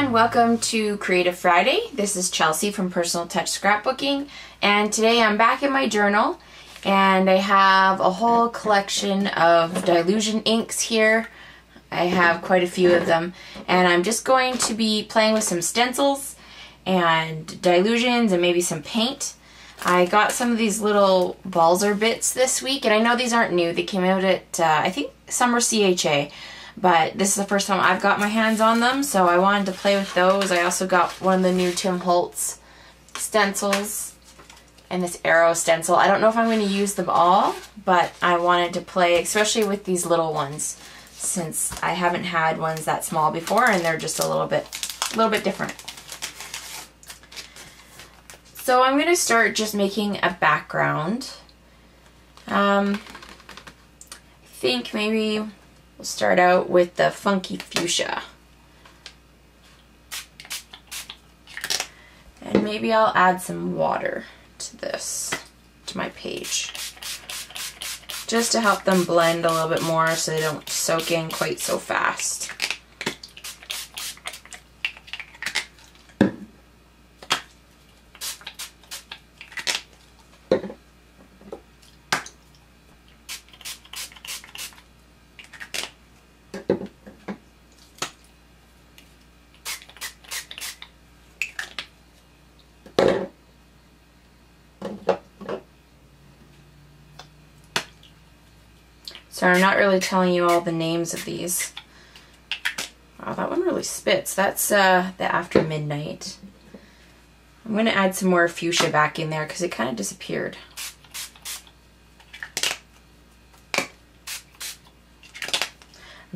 everyone, welcome to Creative Friday. This is Chelsea from Personal Touch Scrapbooking, and today I'm back in my journal and I have a whole collection of Dylusion inks here. I have quite a few of them, and I'm just going to be playing with some stencils and Dylusions and maybe some paint. I got some of these little balzer bits this week, and I know these aren't new. They came out at, I think, Summer CHA. But this is the first time I've got my hands on them, so I wanted to play with those. I also got one of the new Tim Holtz stencils and this arrow stencil. I don't know if I'm going to use them all, but I wanted to play, especially with these little ones, since I haven't had ones that small before, and they're just a little bit different. So I'm going to start just making a background. I think maybe we'll start out with the funky fuchsia. And maybe I'll add some water to this, to my page, just to help them blend a little bit more so they don't soak in quite so fast. So I'm not really telling you all the names of these. Wow, that one really spits. That's the After Midnight. I'm going to add some more fuchsia back in there because it kind of disappeared.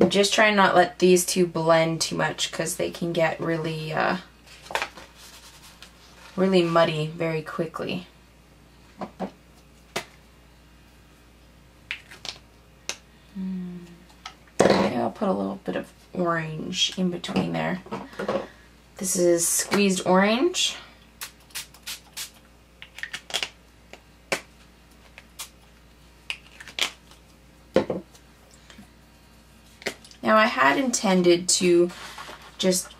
I'm just trying not to let these two blend too much because they can get really, really muddy very quickly. Maybe I'll put a little bit of orange in between there. This is squeezed orange. Now I had intended to just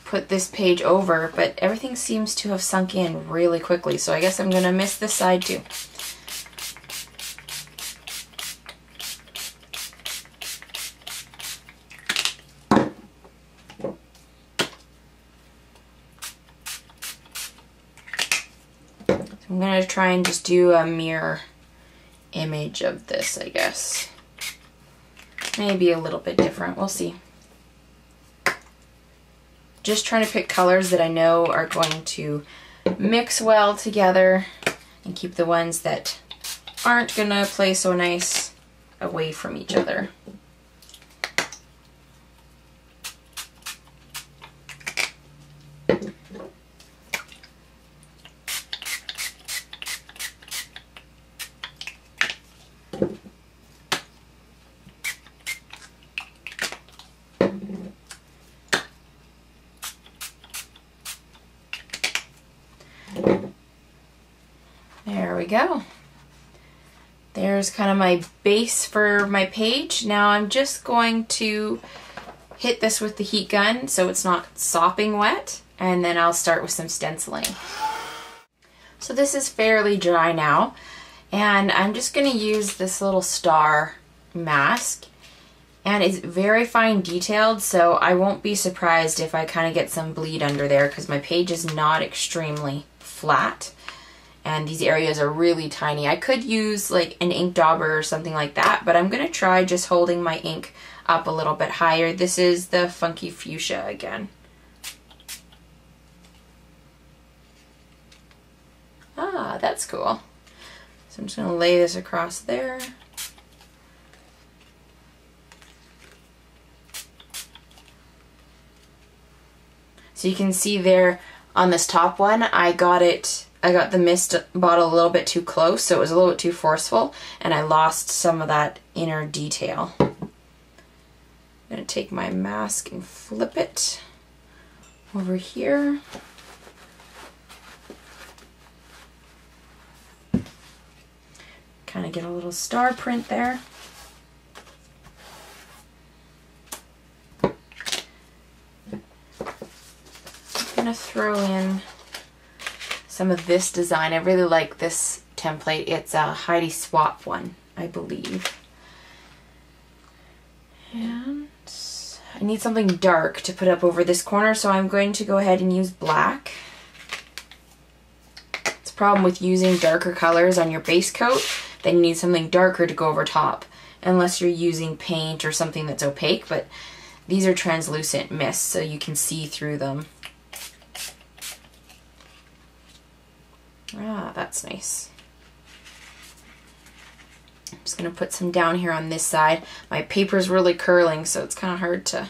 put this page over, but everything seems to have sunk in really quickly, so I guess I'm going to miss this side too. I'm going to try and just do a mirror image of this, I guess. Maybe a little bit different. We'll see. Just trying to pick colors that I know are going to mix well together and keep the ones that aren't going to play so nice away from each other. There we go. There's kind of my base for my page. Now I'm just going to hit this with the heat gun so it's not sopping wet, and then I'll start with some stenciling. So this is fairly dry now, and I'm just going to use this little star mask, and it's very fine detailed, so I won't be surprised if I kind of get some bleed under there because my page is not extremely flat. And these areas are really tiny. I could use like an ink dauber or something like that, but I'm gonna try just holding my ink up a little bit higher. This is the funky fuchsia again. Ah, that's cool. So I'm just gonna lay this across there. So you can see there on this top one, I got the mist bottle a little bit too close, so it was a little bit too forceful, and I lost some of that inner detail. I'm going to take my mask and flip it over here. Kind of get a little star print there. throw in some of this design. I really like this template. It's a Heidi Swap one, I believe. And I need something dark to put up over this corner, so I'm going to go ahead and use black. It's a problem with using darker colors on your base coat, then you need something darker to go over top, unless you're using paint or something that's opaque, but these are translucent mists, so you can see through them. Ah, that's nice. I'm just going to put some down here on this side. My paper's really curling, so it's kind of hard to...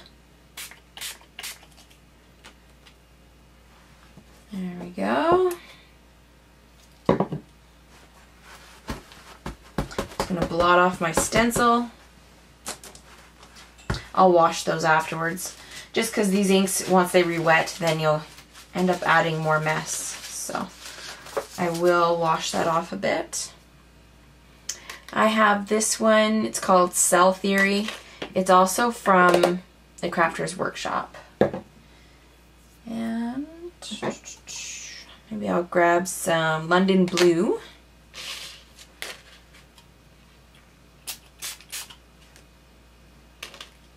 There we go. Just going to blot off my stencil. I'll wash those afterwards. Just because these inks, once they re-wet, then you'll end up adding more mess. So I will wash that off a bit. I have this one, it's called Cell Theory. It's also from the Crafter's Workshop. And maybe I'll grab some London Blue.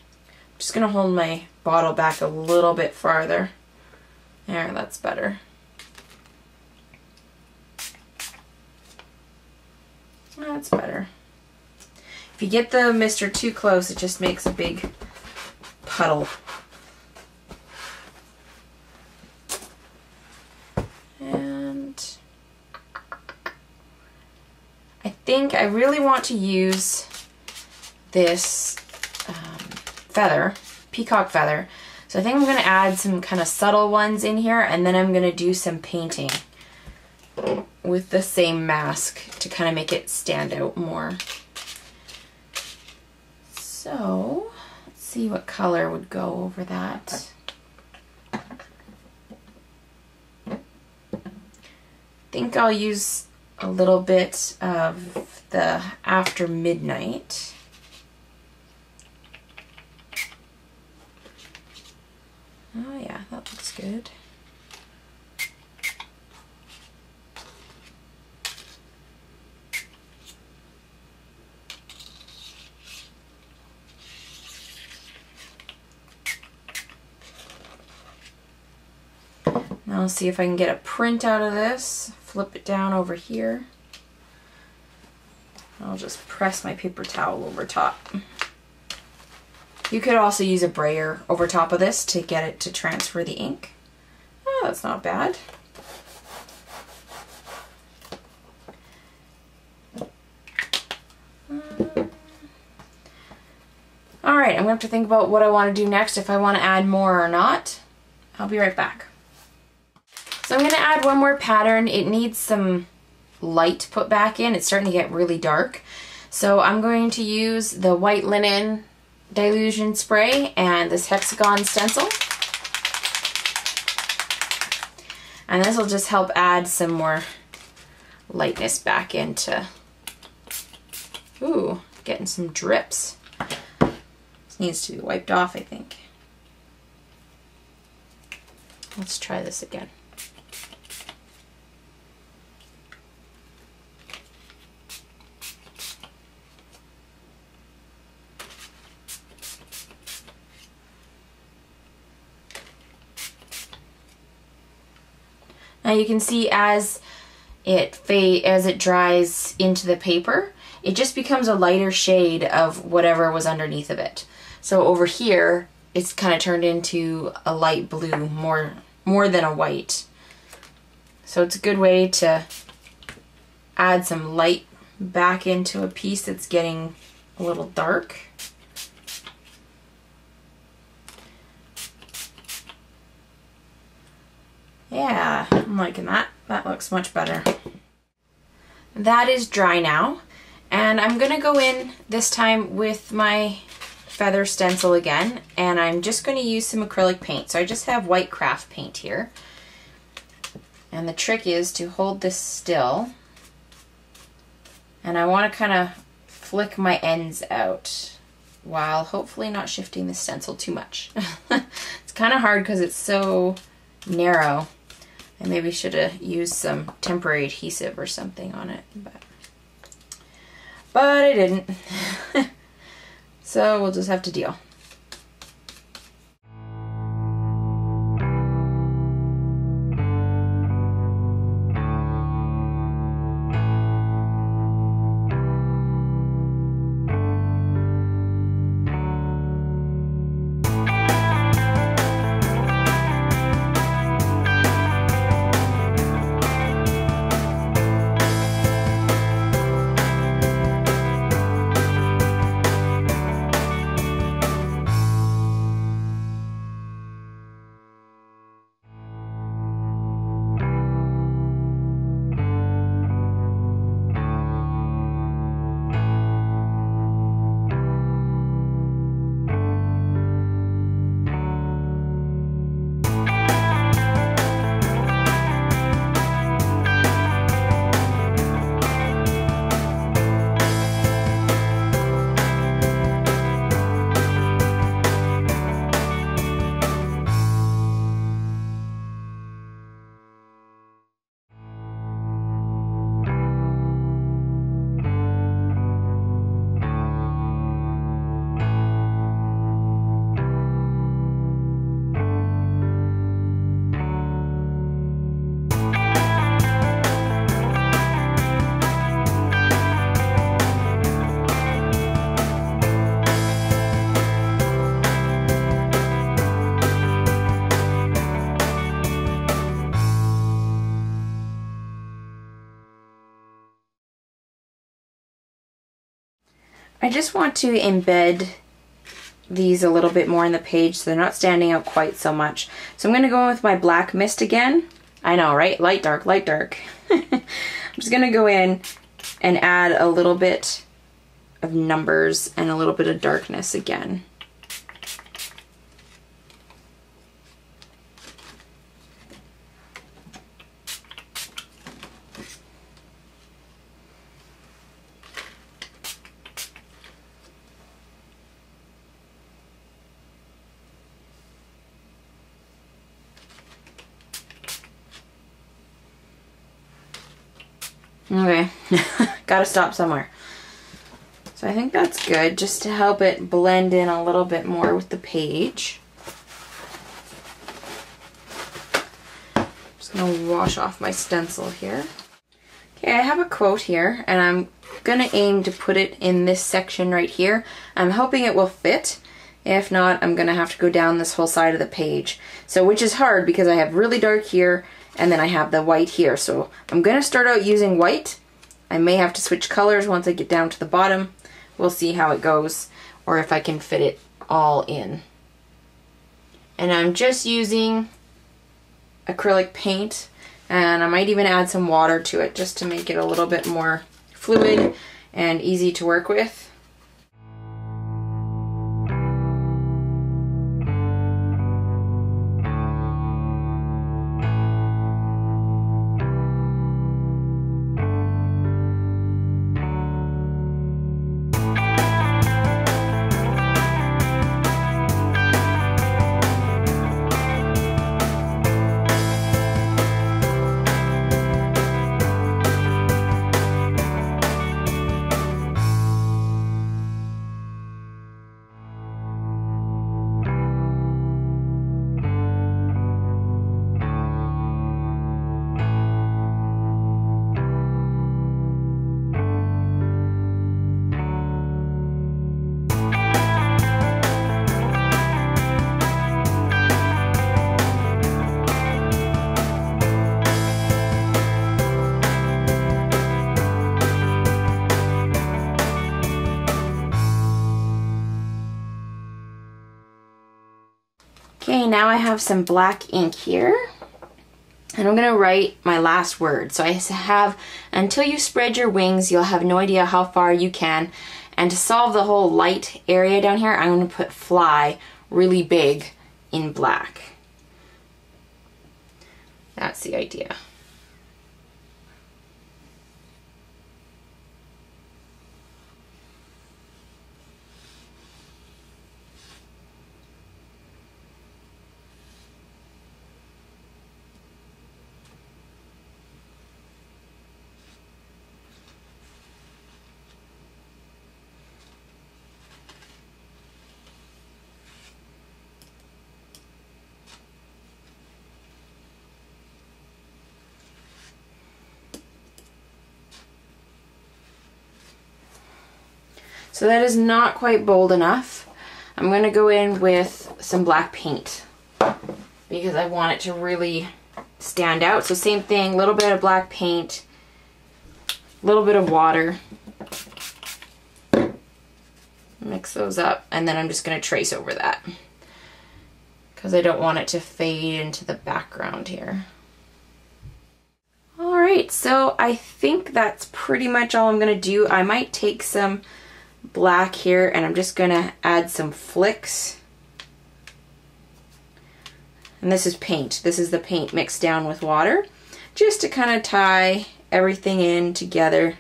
I'm just going to hold my bottle back a little bit farther. There, that's better. That's better. If you get the mister too close, it just makes a big puddle. And I think I really want to use this feather, peacock feather. So I think I'm going to add some kind of subtle ones in here, and then I'm going to do some painting with the same mask to kind of make it stand out more. So let's see what color would go over that. I think I'll use a little bit of the After Midnight. Oh yeah, that looks good. Now I'll see if I can get a print out of this. Flip it down over here. I'll just press my paper towel over top. You could also use a brayer over top of this to get it to transfer the ink. Oh, that's not bad. Alright, I'm going to have to think about what I want to do next, if I want to add more or not. I'll be right back. So I'm going to add one more pattern. It needs some light put back in. It's starting to get really dark. So I'm going to use the white linen dilution spray and this hexagon stencil. And this will just help add some more lightness back into, ooh, getting some drips. This needs to be wiped off, I think. Let's try this again. Now you can see as it dries into the paper, it just becomes a lighter shade of whatever was underneath of it. So over here, it's kind of turned into a light blue, more than a white. So it's a good way to add some light back into a piece that's getting a little dark. Yeah, I'm liking that. That looks much better. That is dry now, and I'm gonna go in this time with my feather stencil again, and I'm just going to use some acrylic paint. So I just have white craft paint here, and the trick is to hold this still, and I want to kind of flick my ends out while hopefully not shifting the stencil too much. It's kind of hard because it's so narrow. I maybe should have used some temporary adhesive or something on it, but I didn't. So we'll just have to deal. I just want to embed these a little bit more in the page so they're not standing out quite so much. So I'm going to go in with my black mist again. I know, right? Light, dark, light, dark. I'm just going to go in and add a little bit of numbers and a little bit of darkness again. Okay, gotta stop somewhere. So I think that's good, just to help it blend in a little bit more with the page. Just gonna wash off my stencil here. Okay, I have a quote here, and I'm gonna aim to put it in this section right here. I'm hoping it will fit. If not, I'm gonna have to go down this whole side of the page. So, which is hard because I have really dark here, and then I have the white here. So I'm going to start out using white. I may have to switch colors once I get down to the bottom. We'll see how it goes, or if I can fit it all in. And I'm just using acrylic paint, and I might even add some water to it just to make it a little bit more fluid and easy to work with. Okay, now I have some black ink here, and I'm going to write my last word. So I have, until you spread your wings, you'll have no idea how far you can. And to solve the whole light area down here, I'm going to put fly really big in black. That's the idea. So that is not quite bold enough. I'm going to go in with some black paint because I want it to really stand out. So same thing, a little bit of black paint, a little bit of water. Mix those up, and then I'm just going to trace over that because I don't want it to fade into the background here. Alright, so I think that's pretty much all I'm going to do. I might take some black here and I'm just going to add some flicks. And this is paint. This is the paint mixed down with water, just to kind of tie everything in together.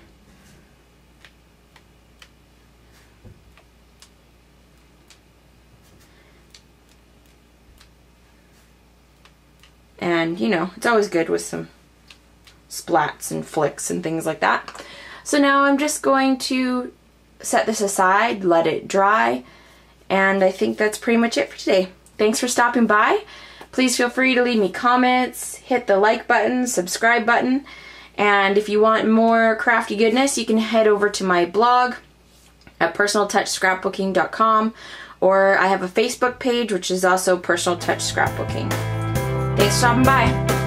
And, you know, it's always good with some splats and flicks and things like that. So now I'm just going to set this aside, let it dry, and I think that's pretty much it for today. Thanks for stopping by. Please feel free to leave me comments, hit the like button, subscribe button, and if you want more crafty goodness, you can head over to my blog at personaltouchscrapbooking.com, or I have a Facebook page which is also Personal Touch Scrapbooking. Thanks for stopping by.